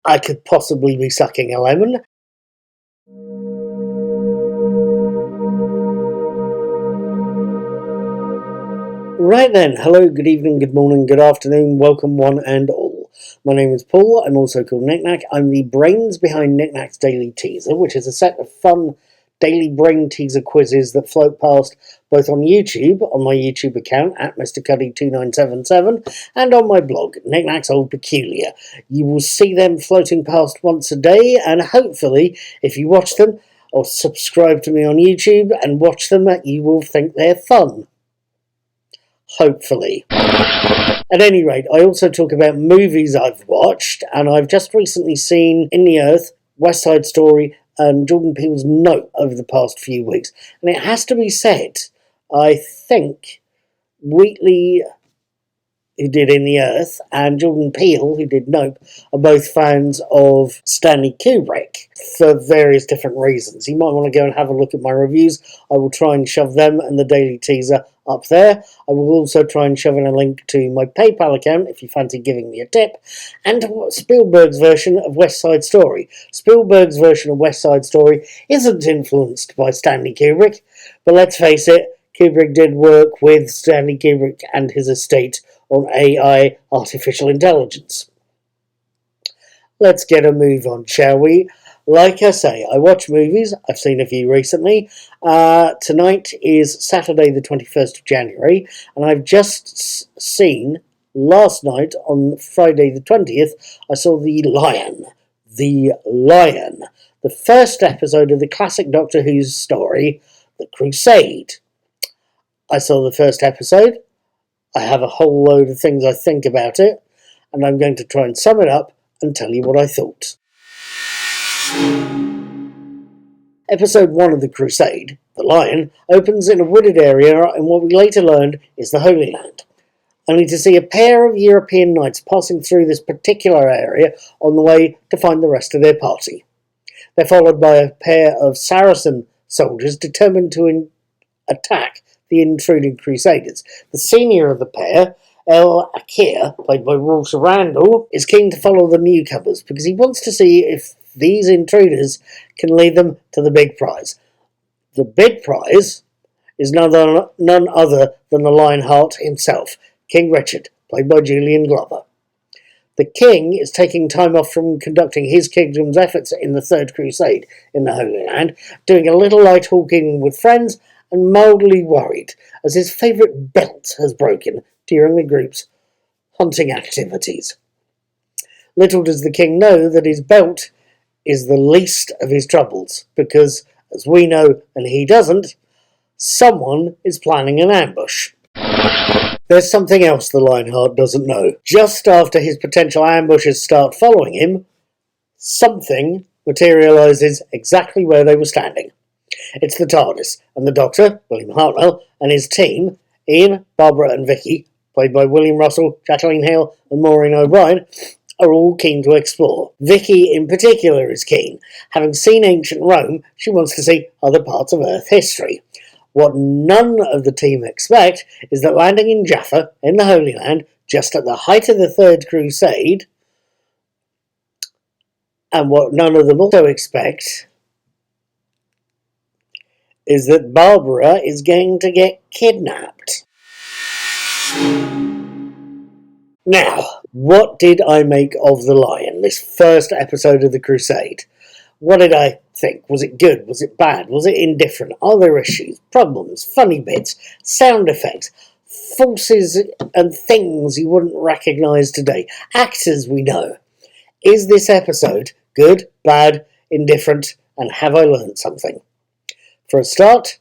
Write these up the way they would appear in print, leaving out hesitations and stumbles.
I could possibly be sucking a lemon. Right then, hello, good evening, good morning, good afternoon, welcome one and all. My name is Paul, I'm also called Knickknack. I'm the brains behind Knickknack's Daily Teaser, which is a set of fun daily brain teaser quizzes that float past both on YouTube, on my YouTube account at MrCuddy2977, and on my blog, Knickknack's Old Peculiar. You will see them floating past once a day, and hopefully, if you watch them, or subscribe to me on YouTube and watch them, you will think they're fun. Hopefully. At any rate, I also talk about movies I've watched, and I've just recently seen In the Earth, West Side Story, and Jordan Peele's Nope over the past few weeks. And it has to be said, I think Wheatley, who did In the Earth, and Jordan Peele, who did Nope, are both fans of Stanley Kubrick for various different reasons. You might want to go and have a look at my reviews. I will try and shove them and the Daily Teaser up there. I will also try and shove in a link to my PayPal account if you fancy giving me a tip, and to Spielberg's version of West Side Story. Spielberg's version of West Side Story isn't influenced by Stanley Kubrick, but let's face it, Kubrick did work with Stanley Kubrick and his estate on AI, artificial intelligence. Let's get a move on, shall we? Like I say, I watch movies. I've seen a few recently. Tonight is Saturday the 21st of January, and I've just seen, last night on Friday the 20th, I saw The Lion. The Lion. The first episode of the classic Doctor Who story, The Crusade. I saw the first episode. I have a whole load of things I think about it, and I'm going to try and sum it up and tell you what I thought. Episode 1 of The Crusade, The Lion, opens in a wooded area in what we later learned is the Holy Land, only to see a pair of European knights passing through this particular area on the way to find the rest of their party. They're followed by a pair of Saracen soldiers determined to attack the intruding Crusaders. The senior of the pair, El Akir, played by Walter Randall, is keen to follow the newcomers because he wants to see if these intruders can lead them to the big prize. The big prize is none other than the Lionheart himself, King Richard, played by Julian Glover. The king is taking time off from conducting his kingdom's efforts in the Third Crusade in the Holy Land, doing a little light hawking with friends, and mildly worried as his favourite belt has broken during the group's hunting activities. Little does the king know that his belt is the least of his troubles, because, as we know and he doesn't, someone is planning an ambush. There's something else the Lionheart doesn't know. Just after his potential ambushers start following him, something materialises exactly where they were standing. It's the TARDIS, and the Doctor, William Hartnell, and his team, Ian, Barbara and Vicky, played by William Russell, Jacqueline Hale and Maureen O'Brien, are all keen to explore. Vicky in particular is keen. Having seen ancient Rome, she wants to see other parts of Earth history. What none of the team expect is that landing in Jaffa, in the Holy Land, just at the height of the Third Crusade, and what none of them also expect is that Barbara is going to get kidnapped. Now, what did I make of The Lion, this first episode of The Crusade? What did I think? Was it good? Was it bad? Was it indifferent? Are there issues, problems, funny bits, sound effects, forces and things you wouldn't recognise today, actors we know? Is this episode good, bad, indifferent, and have I learned something? For a start,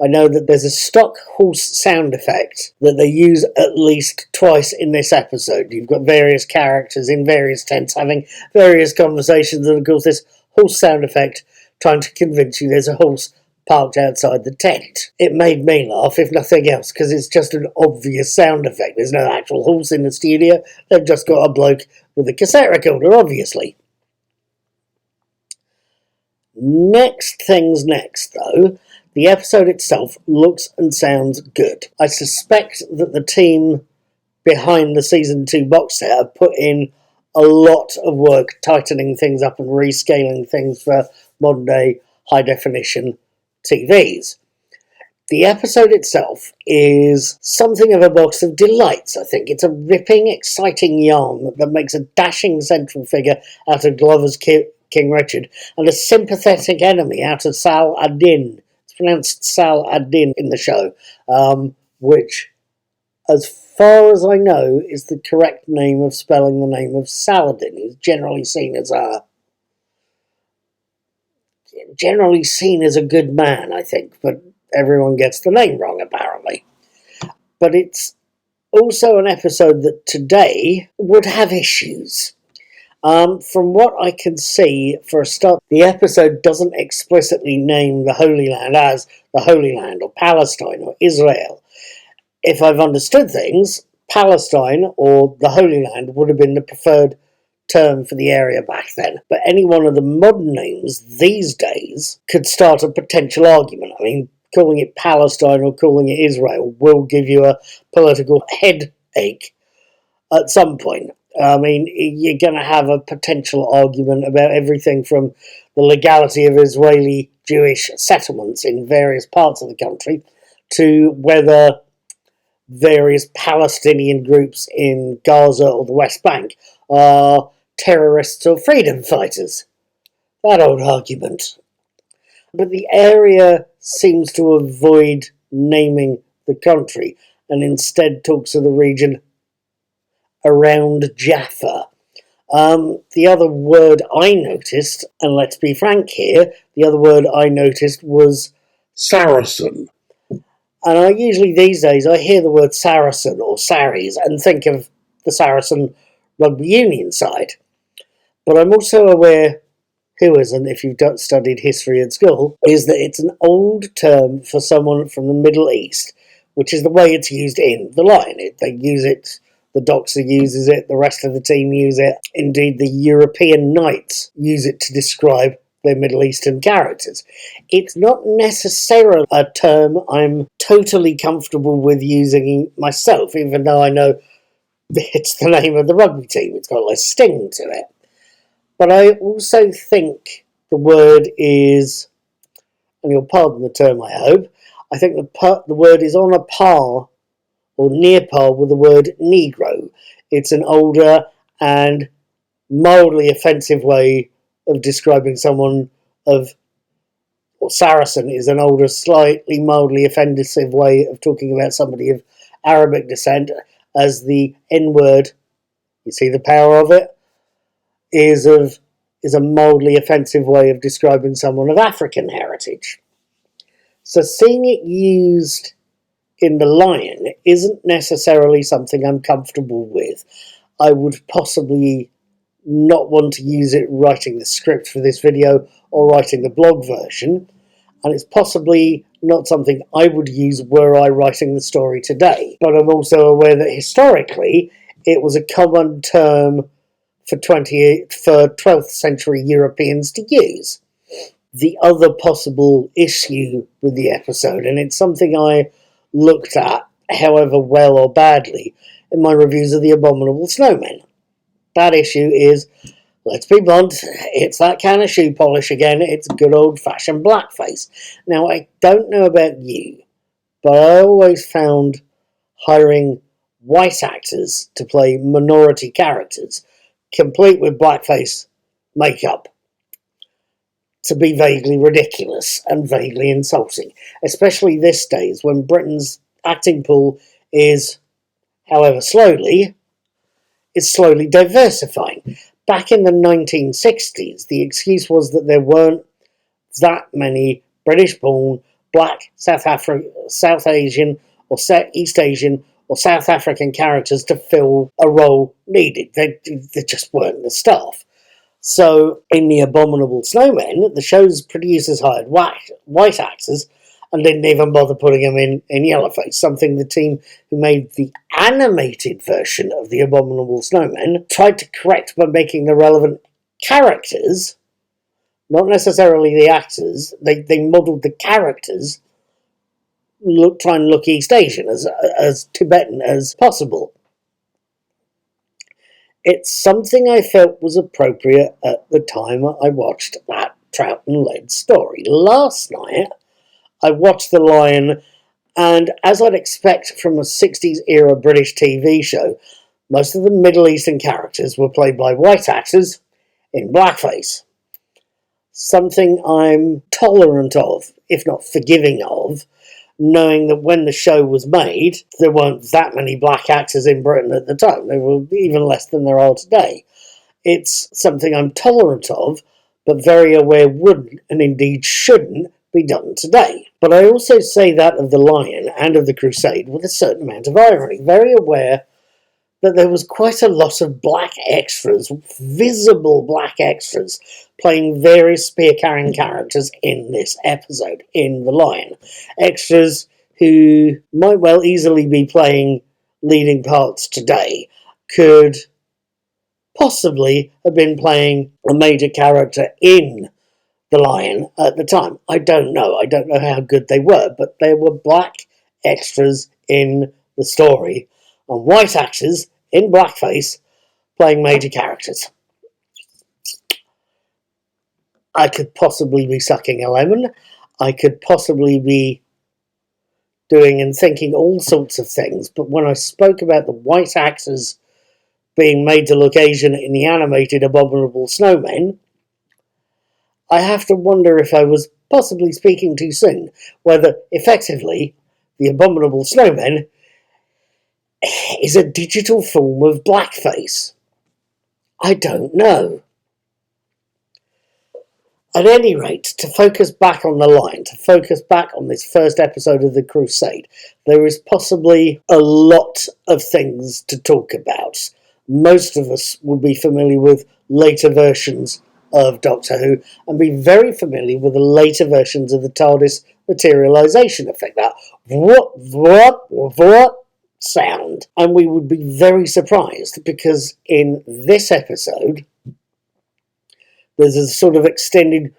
I know that there's a stock horse sound effect that they use at least twice in this episode. You've got various characters in various tents having various conversations, and of course this horse sound effect trying to convince you there's a horse parked outside the tent. It made me laugh, if nothing else, because it's just an obvious sound effect. There's no actual horse in the studio. They've just got a bloke with a cassette recorder, obviously. Next thing's next, though. The episode itself looks and sounds good. I suspect that the team behind the Season 2 box set have put in a lot of work tightening things up and rescaling things for modern day high definition TVs. The episode itself is something of a box of delights, I think. It's a ripping, exciting yarn that makes a dashing central figure out of Glover's King Richard and a sympathetic enemy out of Sal ad-Din. It's pronounced Sal ad-Din in the show, which, as far as I know, is the correct name of spelling the name of Saladin. He's generally seen as a good man, I think, but everyone gets the name wrong, apparently. But it's also an episode that today would have issues. From what I can see, for a start, the episode doesn't explicitly name the Holy Land as the Holy Land or Palestine or Israel. If I've understood things, Palestine or the Holy Land would have been the preferred term for the area back then. But any one of the modern names these days could start a potential argument. I mean, calling it Palestine or calling it Israel will give you a political headache at some point. I mean, you're going to have a potential argument about everything from the legality of Israeli Jewish settlements in various parts of the country to whether various Palestinian groups in Gaza or the West Bank are terrorists or freedom fighters. That old argument. But the area seems to avoid naming the country and instead talks of the region around Jaffa. The other word I noticed, and let's be frank here, the other word I noticed was Saracen. And I usually these days I hear the word Saracen or Sarries and think of the Saracen rugby union side. But I'm also aware, who isn't if you've studied history at school, is that it's an old term for someone from the Middle East, which is the way it's used in The Lion. They use it, the Doctor uses it, the rest of the team use it. Indeed, the European Knights use it to describe their Middle Eastern characters. It's not necessarily a term I'm totally comfortable with using myself, even though I know it's the name of the rugby team. It's got a sting to it. But I also think the word is, and you'll pardon the term I hope, I think the word is on a par or near par with the word Negro. It's an older and mildly offensive way of describing someone or Saracen is an older, slightly mildly offensive way of talking about somebody of Arabic descent, as the N-word, you see the power of it, is a mildly offensive way of describing someone of African heritage. So seeing it used in The Lion isn't necessarily something I'm comfortable with. I would possibly not want to use it writing the script for this video or writing the blog version, and it's possibly not something I would use were I writing the story today. But I'm also aware that historically it was a common term for 12th century Europeans to use. The other possible issue with the episode, and it's something I looked at, however well or badly, in my reviews of The Abominable Snowmen. That issue is, let's be blunt, it's that kind of shoe polish again. It's good old-fashioned blackface. Now, I don't know about you, but I always found hiring white actors to play minority characters, complete with blackface makeup, to be vaguely ridiculous and vaguely insulting, especially these days when Britain's acting pool is, however slowly, diversifying. Back in the 1960s, the excuse was that there weren't that many British-born, black, South Asian, or East Asian, or South African characters to fill a role needed. There just weren't the staff. So, in The Abominable Snowmen, the show's producers hired white actors and didn't even bother putting them in yellowface, something the team who made the animated version of The Abominable Snowmen tried to correct by making the relevant characters, not necessarily the actors, they modelled the characters, try and look East Asian, as Tibetan as possible. It's something I felt was appropriate at the time I watched that Troughton-led story. Last night, I watched The Lion, and as I'd expect from a 60s era British TV show, most of the Middle Eastern characters were played by white actors in blackface. Something I'm tolerant of, if not forgiving of, knowing that when the show was made, there weren't that many black actors in Britain at the time. There were even less than there are today. It's something I'm tolerant of, but very aware wouldn't, and indeed shouldn't, be done today. But I also say that of The Lion and of The Crusade with a certain amount of irony, very aware that there was quite a lot of black extras, visible black extras, playing various spear-carrying characters in this episode, in The Lion. Extras who might well easily be playing leading parts today, could possibly have been playing a major character in The Lion at the time. I don't know. I don't know how good they were, but there were black extras in the story, and white actors in blackface playing major characters. I could possibly be sucking a lemon. I could possibly be doing and thinking all sorts of things, but when I spoke about the white actors being made to look Asian in the animated Abominable Snowmen, I have to wonder if I was possibly speaking too soon, whether effectively the Abominable Snowmen is a digital form of blackface. I don't know. At any rate, to focus back on The Lion, to focus back on this first episode of The Crusade, there is possibly a lot of things to talk about. Most of us will be familiar with later versions of Doctor Who and be very familiar with the later versions of the TARDIS materialisation effect, that what sound. And we would be very surprised because in this episode, there's a sort of extended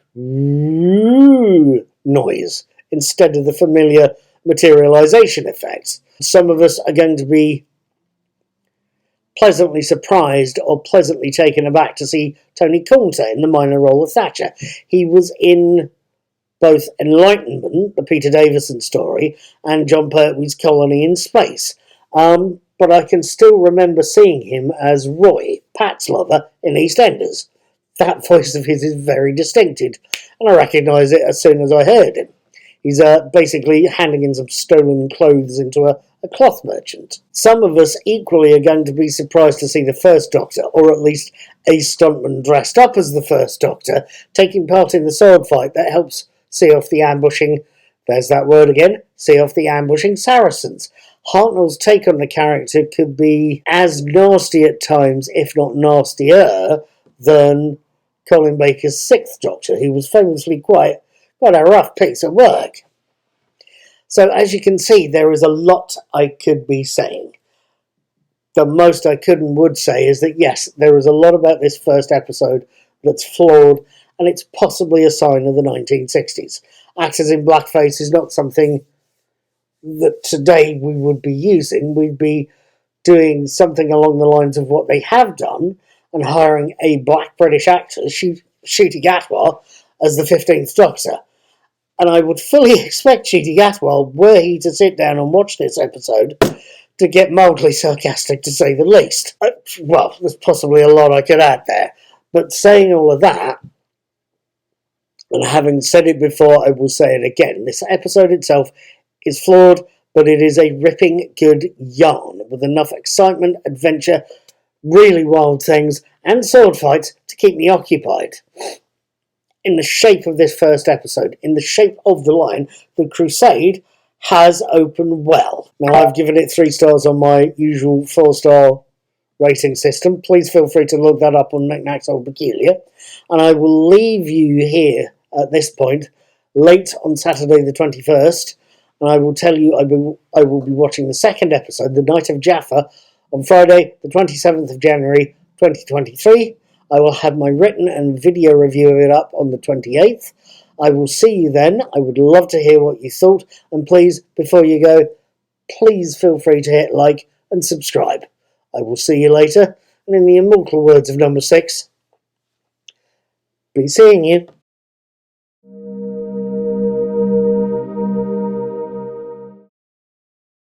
noise instead of the familiar materialisation effects. Some of us are going to be pleasantly surprised or pleasantly taken aback to see Tony Coulter in the minor role of Thatcher. He was in both Enlightenment, the Peter Davison story, and John Pertwee's Colony in Space. But I can still remember seeing him as Roy, Pat's lover, in EastEnders. That voice of his is very distinctive, and I recognised it as soon as I heard him. He's basically handing in some stolen clothes into a cloth merchant. Some of us equally are going to be surprised to see the First Doctor, or at least a stuntman dressed up as the First Doctor, taking part in the sword fight that helps see off the ambushing, there's that word again, see off the ambushing Saracens. Hartnell's take on the character could be as nasty at times, if not nastier, than Colin Baker's Sixth Doctor, who was famously quite a rough piece of work. So as you can see, there is a lot I could be saying. The most I could and would say is that yes, there is a lot about this first episode that's flawed, and it's possibly a sign of the 1960s. Actors in blackface is not something that today we would be using. We'd be doing something along the lines of what they have done, and hiring a black British actor, Ncuti Gatwa, as the 15th Doctor. And I would fully expect Ncuti Gatwa, were he to sit down and watch this episode, to get mildly sarcastic, to say the least. Well, there's possibly a lot I could add there. But saying all of that, and having said it before, I will say it again. This episode itself is flawed, but it is a ripping good yarn, with enough excitement, adventure, really wild things, and sword fights to keep me occupied. In the shape of this first episode, in the shape of The Lion, The Crusade has opened well. Now, I've given it 3 stars on my usual 4-star rating system. Please feel free to look that up on Knickknacks Old Peculiar. And I will leave you here at this point, late on Saturday the 21st, and I will tell you I will be watching the second episode, The Night of Jaffa, on Friday, the 27th of January, 2023. I will have my written and video review of it up on the 28th. I will see you then. I would love to hear what you thought. And please, before you go, please feel free to hit like and subscribe. I will see you later. and in the immortal words of number 6, be seeing you.